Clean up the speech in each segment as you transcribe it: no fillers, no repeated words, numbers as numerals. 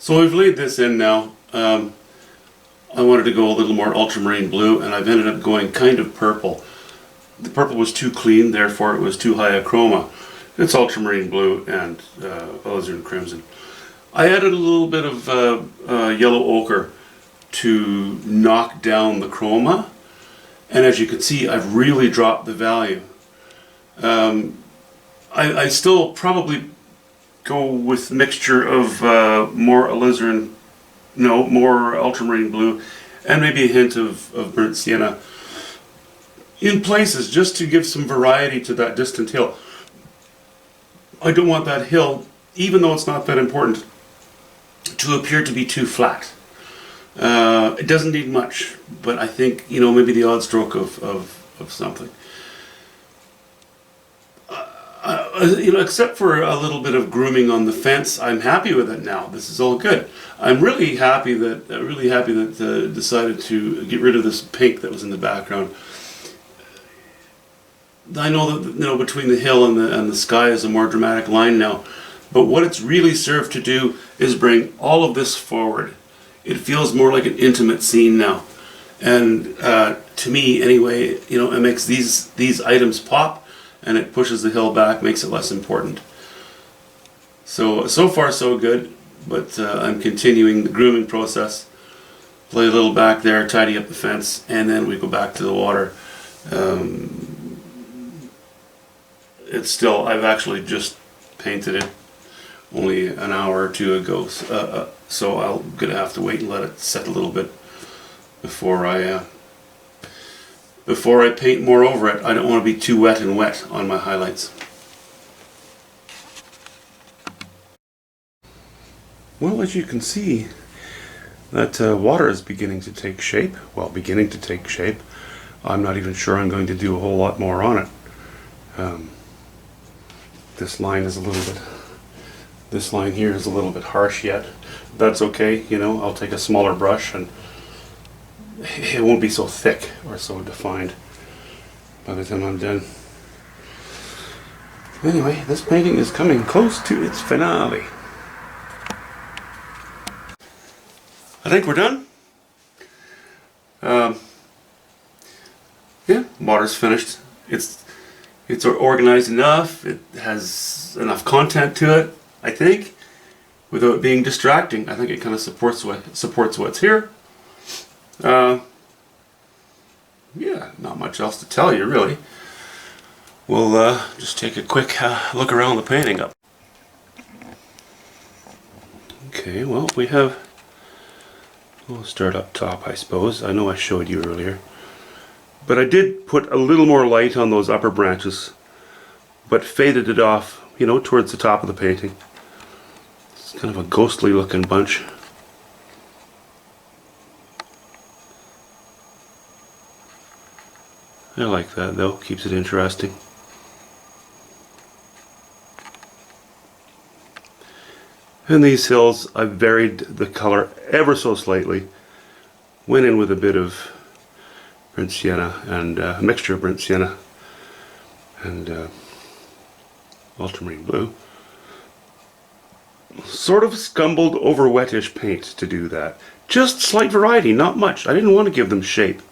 So we've laid this in now. I wanted to go a little more ultramarine blue, and I've ended up going kind of purple. The purple was too clean, therefore it was too high a chroma. It's ultramarine blue and alizarin crimson. I added a little bit of yellow ochre to knock down the chroma, and as you can see, I've really dropped the value. I still probably go with mixture of more ultramarine blue, and maybe a hint of burnt sienna in places, just to give some variety to that distant hill. I don't want that hill, even though it's not that important, to appear to be too flat. It doesn't need much, but I think, maybe the odd stroke of something. Except for a little bit of grooming on the fence, I'm happy with it now. This is all good. I'm really happy that decided to get rid of this pink that was in the background. I know that between the hill and the sky is a more dramatic line now, but what it's really served to do is bring all of this forward. It feels more like an intimate scene now, and to me anyway, it makes these items pop, and it pushes the hill back, makes it less important. So far so good, but I'm continuing the grooming process. Play a little back there, tidy up the fence, and then we go back to the water. I've actually just painted it only an hour or two ago, so I'm gonna have to wait and let it set a little bit before I paint more over it. I don't want to be too wet on my highlights. Well, as you can see, that water is beginning to take shape. Well, beginning to take shape. I'm not even sure I'm going to do a whole lot more on it. This line here is a little bit harsh yet. That's okay, I'll take a smaller brush and it won't be so thick or so defined by the time I'm done. Anyway, this painting is coming close to its finale. I think we're done. Yeah, water's finished. It's organized enough. It has enough content to it, I think, without being distracting. I think it kind of supports what's here. Yeah, not much else to tell you, really. We'll just take a quick look around the painting up. Okay, well, we'll start up top, I suppose. I know I showed you earlier. But I did put a little more light on those upper branches, but faded it off, towards the top of the painting. It's kind of a ghostly looking bunch. I like that though, keeps it interesting. And these hills, I varied the color ever so slightly. Went in with a bit of burnt sienna and a mixture of burnt sienna and ultramarine blue. Sort of scumbled over wettish paint to do that. Just slight variety, not much. I didn't want to give them shape.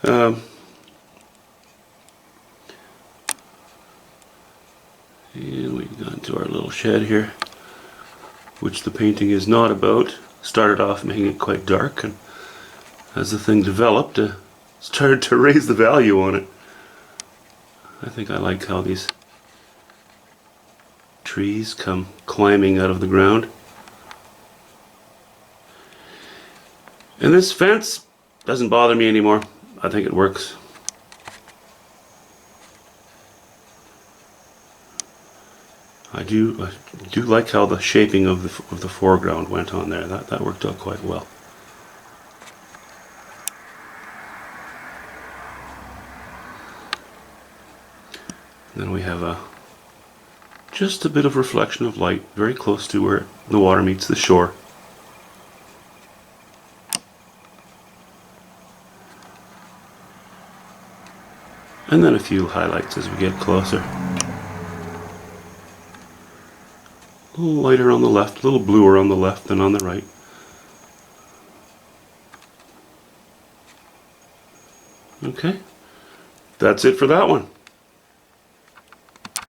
And we've gone to our little shed here, which the painting is not about. Started off making it quite dark, and as the thing developed, started to raise the value on it. I think I like how these trees come climbing out of the ground. And this fence doesn't bother me anymore. I think it works. I do like how the shaping of the foreground went on there. That worked out quite well. Then we have just a bit of reflection of light very close to where the water meets the shore. And then a few highlights as we get closer. A little lighter on the left, a little bluer on the left than on the right. Okay, that's it for that one.